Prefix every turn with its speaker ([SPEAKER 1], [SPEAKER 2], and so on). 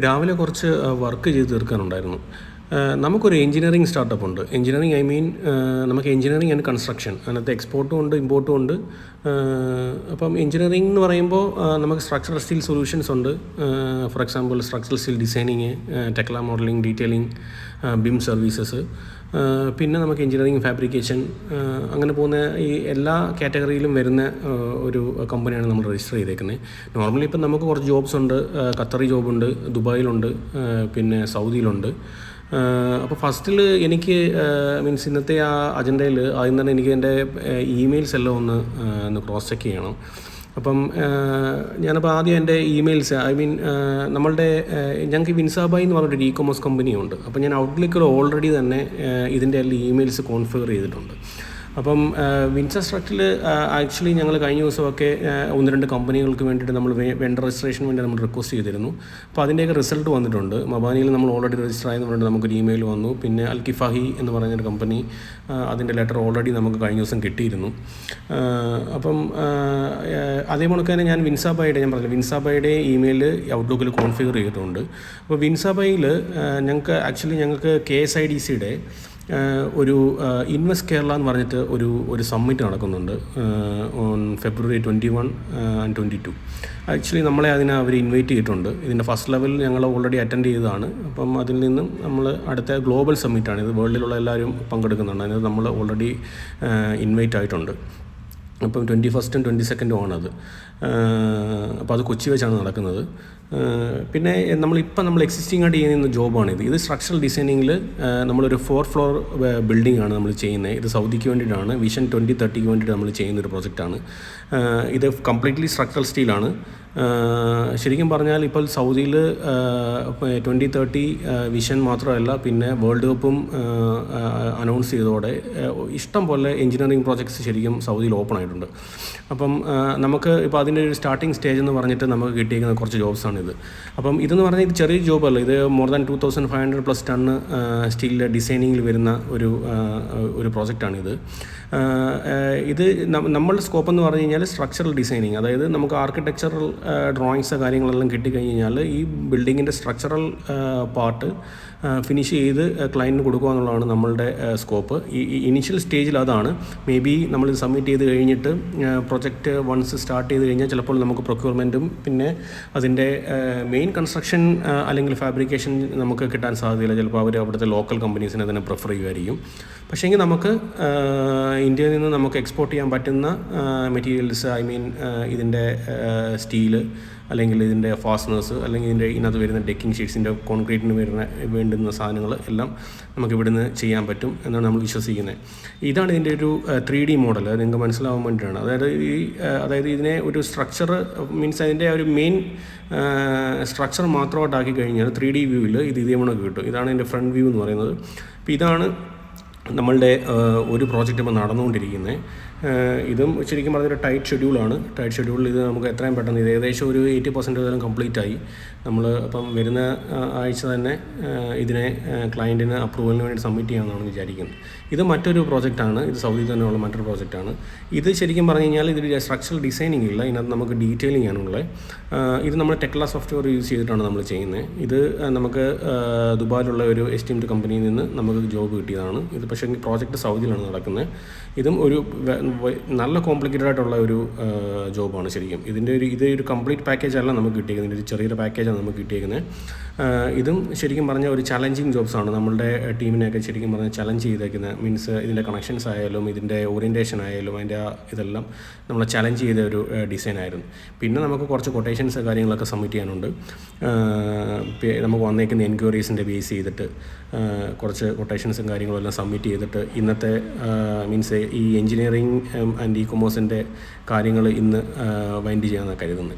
[SPEAKER 1] രാവിലെ കുറച്ച് വർക്ക് ചെയ്ത് തീർക്കാനുണ്ടായിരുന്നു. നമുക്കൊരു എഞ്ചിനീയറിംഗ് സ്റ്റാർട്ടപ്പ് ഉണ്ട്. എഞ്ചിനീയറിംഗ് ഐ മീൻ നമുക്ക് എഞ്ചിനീയറിംഗ് ആൻഡ് കൺസ്ട്രക്ഷൻ, അതിനകത്ത് എക്സ്പോർട്ടും ഉണ്ട് ഇമ്പോർട്ടും ഉണ്ട്. അപ്പം എഞ്ചിനീയറിംഗ് എന്ന് പറയുമ്പോൾ നമുക്ക് സ്ട്രക്ചറൽ സ്റ്റീൽ സൊല്യൂഷൻസ് ഉണ്ട്. For example structural steel designing, Tekla modelling, detailing, BIM services. പിന്നെ നമുക്ക് എഞ്ചിനീയറിംഗ് ഫാബ്രിക്കേഷൻ, അങ്ങനെ പോകുന്ന ഈ എല്ലാ കാറ്റഗറിയിലും വരുന്ന ഒരു കമ്പനിയാണ് നമ്മൾ രജിസ്റ്റർ ചെയ്തേക്കുന്നത്. നോർമലി ഇപ്പം നമുക്ക് കുറച്ച് ജോബ്സ് ഉണ്ട്. ഖത്തറി ജോബുണ്ട്, ദുബായിലുണ്ട്, പിന്നെ സൗദിയിലുണ്ട്. അപ്പോൾ ഫസ്റ്റിൽ എനിക്ക് മീൻസ് ഇന്നത്തെ ആ അജണ്ടയിൽ ആദ്യം തന്നെ എനിക്ക് എൻ്റെ ഇമെയിൽസ് എല്ലാം ഒന്ന് ക്രോസ് ചെക്ക് ചെയ്യണം. അപ്പം ഞാനപ്പോൾ ആദ്യം എൻ്റെ ഇമെയിൽസ് നമ്മളുടെ ഞങ്ങൾക്ക് വിൻസാബായി എന്ന് പറഞ്ഞൊരു ഇ-കൊമേഴ്സ് കമ്പനിയുണ്ട്. അപ്പോൾ ഞാൻ ഔട്ട്ലുക്കിൽ ഓൾറെഡി തന്നെ ഇതിൻ്റെ എല്ലാം ഇമെയിൽസ് കോൺഫിഗർ ചെയ്തിട്ടുണ്ട്. അപ്പം വിൻസസ്ട്രക്റ്റിൽ ആക്ച്വലി ഞങ്ങൾ കഴിഞ്ഞ ദിവസമൊക്കെ ഒന്ന് രണ്ട് കമ്പനികൾക്ക് വേണ്ടിയിട്ട് നമ്മൾ വെണ്ടർ രജിസ്ട്രേഷന് വേണ്ടി നമ്മൾ റിക്വസ്റ്റ് ചെയ്തിരുന്നു. അപ്പോൾ അതിൻ്റെയൊക്കെ റിസൾട്ട് വന്നിട്ടുണ്ട്. മബാനിയിൽ നമ്മൾ ഓൾറെഡി രജിസ്റ്റർ ആയെന്ന് പറഞ്ഞിട്ട് നമുക്കൊരു ഇമെയിൽ വന്നു. പിന്നെ അൽ കിഫാഹി എന്ന് പറഞ്ഞൊരു കമ്പനി, അതിൻ്റെ ലെറ്റർ ഓൾറെഡി നമുക്ക് കഴിഞ്ഞ ദിവസം കിട്ടിയിരുന്നു. അപ്പം അതേപോലെ തന്നെ ഞാൻ വിൻസാബായുടെ വിൻസാബായുടെ ഇമെയിൽ ഔട്ട്ലുക്കിൽ കോൺഫിഗർ ചെയ്തിട്ടുണ്ട്. അപ്പോൾ വിൻസാബായിൽ ഞങ്ങൾക്ക് KSIDCയുടെ ഒരു ഇൻവെസ്റ്റ് കേരള എന്ന് പറഞ്ഞിട്ട് ഒരു സമ്മിറ്റ് നടക്കുന്നുണ്ട് ഓൺ February 21 and 22. ആക്ച്വലി നമ്മളെ അവർ ഇൻവൈറ്റ് ചെയ്തിട്ടുണ്ട്. ഇതിൻ്റെ ഫസ്റ്റ് ലെവൽ ഞങ്ങൾ ഓൾറെഡി അറ്റൻഡ് ചെയ്തതാണ്. അപ്പം അതിൽ നിന്നും നമ്മൾ അടുത്ത ഗ്ലോബൽ സമ്മിറ്റാണ് ഇത്. വേൾഡിലുള്ള എല്ലാവരും പങ്കെടുക്കുന്നുണ്ട്. അതിന് നമ്മൾ ഓൾറെഡി ഇൻവൈറ്റ് ആയിട്ടുണ്ട്. അപ്പം 21st and 22nd ആണത്. അപ്പോൾ അത് കൊച്ചി വെച്ചാണ് നടക്കുന്നത്. പിന്നെ നമ്മൾ എക്സിസ്റ്റിംഗ് ആയിട്ട് ചെയ്യുന്ന ജോബാണിത്. ഇത് സ്ട്രക്ചറൽ ഡിസൈനിങ്ങിൽ നമ്മളൊരു 4 floor ബിൽഡിംഗ് ആണ് നമ്മൾ ചെയ്യുന്നത്. ഇത് സൗദിക്ക് വേണ്ടിയിട്ടാണ്, വിഷൻ 2030ക്ക് വേണ്ടിയിട്ട് നമ്മൾ ചെയ്യുന്നൊരു പ്രോജക്റ്റാണ്. ഇത് കംപ്ലീറ്റ്ലി സ്ട്രക്ചറൽ സ്റ്റീലാണ്. ശരിക്കും പറഞ്ഞാൽ ഇപ്പോൾ സൗദിയിൽ 2030 വിഷൻ മാത്രമല്ല, പിന്നെ വേൾഡ് കപ്പും അനൗൺസ് ചെയ്തതോടെ ഇഷ്ടം പോലെ എഞ്ചിനീയറിംഗ് പ്രോജക്ട്സ് ശരിക്കും സൗദിയിൽ ഓപ്പൺ ആയിട്ടുണ്ട്. അപ്പം നമുക്ക് ഇപ്പോൾ അതിൻ്റെ ഒരു സ്റ്റാർട്ടിംഗ് സ്റ്റേജ് എന്ന് പറഞ്ഞിട്ട് നമുക്ക് കിട്ടിയിരിക്കുന്ന കുറച്ച് ജോബ്സാണിത്. അപ്പം ഇതെന്ന് പറഞ്ഞാൽ ഇത് ചെറിയ ജോബല്ല. ഇത് മോർ ദാൻ 2500+ ടൺ സ്റ്റീലിൻ്റെ ഡിസൈനിങ്ങിൽ വരുന്ന ഒരു പ്രോജക്റ്റാണിത്. ഇത് നമ്മളുടെ സ്കോപ്പ് എന്ന് പറഞ്ഞു കഴിഞ്ഞാൽ സ്ട്രക്ചറൽ ഡിസൈനിങ്, അതായത് നമുക്ക് ആർക്കിടെക്ചറൽ ഡ്രോയിങ്സ് കാര്യങ്ങളെല്ലാം കിട്ടിക്കഴിഞ്ഞാൽ ഈ ബിൽഡിങ്ങിൻ്റെ സ്ട്രക്ചറൽ പാർട്ട് ഫിനിഷ് ചെയ്ത് ക്ലയൻറ്റിന് കൊടുക്കുക എന്നുള്ളതാണ് നമ്മളുടെ സ്കോപ്പ്. ഈ ഇനിഷ്യൽ സ്റ്റേജിൽ അതാണ്. മേ ബി നമ്മളിത് സബ്മിറ്റ് ചെയ്ത് കഴിഞ്ഞിട്ട് പ്രൊജക്റ്റ് വൺസ് സ്റ്റാർട്ട് ചെയ്ത് കഴിഞ്ഞാൽ ചിലപ്പോൾ നമുക്ക് പ്രൊക്യൂർമെൻറ്റും പിന്നെ അതിൻ്റെ മെയിൻ കൺസ്ട്രക്ഷൻ അല്ലെങ്കിൽ ഫാബ്രിക്കേഷൻ നമുക്ക് കിട്ടാൻ സാധ്യതയില്ല. ചിലപ്പോൾ അവർ അവിടുത്തെ ലോക്കൽ കമ്പനീസിനെ തന്നെ പ്രിഫർ ചെയ്യുമായിരിക്കും. പക്ഷേങ്കിൽ നമുക്ക് ഇന്ത്യയിൽ നിന്ന് നമുക്ക് എക്സ്പോർട്ട് ചെയ്യാൻ പറ്റുന്ന മെറ്റീരിയൽസ്, ഇതിൻ്റെ സ്റ്റീല് അല്ലെങ്കിൽ ഇതിൻ്റെ ഫാസ്റ്റനേഴ്സ് അല്ലെങ്കിൽ ഇതിനകത്ത് വരുന്ന ഡെക്കിംഗ് ഷീറ്റ്സിൻ്റെ കോൺക്രീറ്റിന് വേണ്ടുന്ന സാധനങ്ങൾ എല്ലാം നമുക്ക് ഇവിടുന്ന് ചെയ്യാൻ പറ്റും എന്നാണ് നമ്മൾ വിശ്വസിക്കുന്നത്. ഇതാണ് ഇതിൻ്റെ ഒരു 3D മോഡൽ. അത് നിങ്ങൾക്ക് മനസ്സിലാവാൻ വേണ്ടിയിട്ടാണ്. അതായത് ഇതിനെ ഒരു സ്ട്രക്ചർ മീൻസ് അതിൻ്റെ ഒരു മെയിൻ സ്ട്രക്ചർ മാത്രമായിട്ടാക്കി കഴിഞ്ഞാൽ 3D വ്യൂവിൽ ഇത് ഇതേപോലെ കിട്ടും. ഇതാണ് ഇതിൻ്റെ ഫ്രണ്ട് വ്യൂ എന്ന് പറയുന്നത്. അപ്പോൾ ഇതാണ് നമ്മളുടെ ഒരു പ്രോജക്റ്റ് ഇപ്പോൾ നടന്നുകൊണ്ടിരിക്കുന്നത്. ഇതും ശരിക്കും പറഞ്ഞൊരു ടൈറ്റ് ഷെഡ്യൂളാണ്. ടൈറ്റ് ഷെഡ്യൂളിൽ ഇത് നമുക്ക് എത്രയും പെട്ടെന്ന് ഇത് ഏകദേശം ഒരു 80% കംപ്ലീറ്റ് ആയി. നമ്മൾ അപ്പം വരുന്ന ആഴ്ച തന്നെ ഇതിനെ ക്ലയൻറ്റിന് അപ്രൂവലിന് വേണ്ടി സബ്മിറ്റ് ചെയ്യാമെന്നാണ് വിചാരിക്കുന്നത്. ഇത് മറ്റൊരു പ്രോജക്റ്റാണ്. ഇത് സൗദിയിൽ തന്നെയുള്ള മറ്റൊരു പ്രോജക്റ്റാണ്. ഇത് ശരിക്കും പറഞ്ഞു കഴിഞ്ഞാൽ ഇതിൽ സ്ട്രക്ചറൽ ഡിസൈനിങ് ഇല്ല, ഇതിനകത്ത് നമുക്ക് ഡീറ്റെയിലിംഗ് ആണുള്ളത്. ഇത് നമ്മൾ ടെക്ല സോഫ്റ്റ്വെയർ യൂസ് ചെയ്തിട്ടാണ് നമ്മൾ ചെയ്യുന്നത്. ഇത് നമുക്ക് ദുബായിലുള്ള ഒരു എസ്റ്റീംഡ് കമ്പനിയിൽ നിന്ന് നമുക്ക് ജോബ് കിട്ടിയതാണ്. ഇത് പക്ഷേ പ്രോജക്റ്റ് സൗദിയിലാണ് നടക്കുന്നത്. ഇതും ഒരു നല്ല കോംപ്ലിക്കേറ്റഡ് ആയിട്ടുള്ള ഒരു ജോബാണ് ശരിക്കും. ഇതൊരു കംപ്ലീറ്റ് പാക്കേജ് അല്ല നമുക്ക് കിട്ടിയിരിക്കുന്നത്. ഒരു ചെറിയൊരു പാക്കേജാണ് നമുക്ക് കിട്ടിയിരിക്കുന്നത്. ഇതും ശരിക്കും പറഞ്ഞാൽ ഒരു ചലഞ്ചിങ് ജോബ്സാണ്. നമ്മളുടെ ടീമിനെയൊക്കെ ശരിക്കും പറഞ്ഞാൽ ചലഞ്ച് ചെയ്തേക്കുന്നത്. മീൻസ് ഇതിൻ്റെ കണക്ഷൻസ് ആയാലും ഇതിൻ്റെ ഓറിയൻറ്റേഷൻ ആയാലും അതിൻ്റെ ഇതെല്ലാം നമ്മളെ ചലഞ്ച് ചെയ്ത ഒരു ഡിസൈൻ ആയിരുന്നു. പിന്നെ നമുക്ക് കുറച്ച് കൊട്ടേഷൻസ് കാര്യങ്ങളൊക്കെ സബ്മിറ്റ് ചെയ്യാനുണ്ട്. നമുക്ക് വന്നേക്കുന്ന എൻക്വയറീസിൻ്റെ ബേസ് ചെയ്തിട്ട് കുറച്ച് കൊട്ടേഷൻസും കാര്യങ്ങളും എല്ലാം സബ്മിറ്റ് ചെയ്തിട്ട് ഇന്നത്തെ മീൻസ് ഈ എൻജിനീയറിംഗ് ആൻഡ് ഇ-കൊമേഴ്സിൻ്റെ കാര്യങ്ങൾ ഇന്ന് വൈൻഡ് ചെയ്യാമെന്നാണ് കരുതുന്നത്.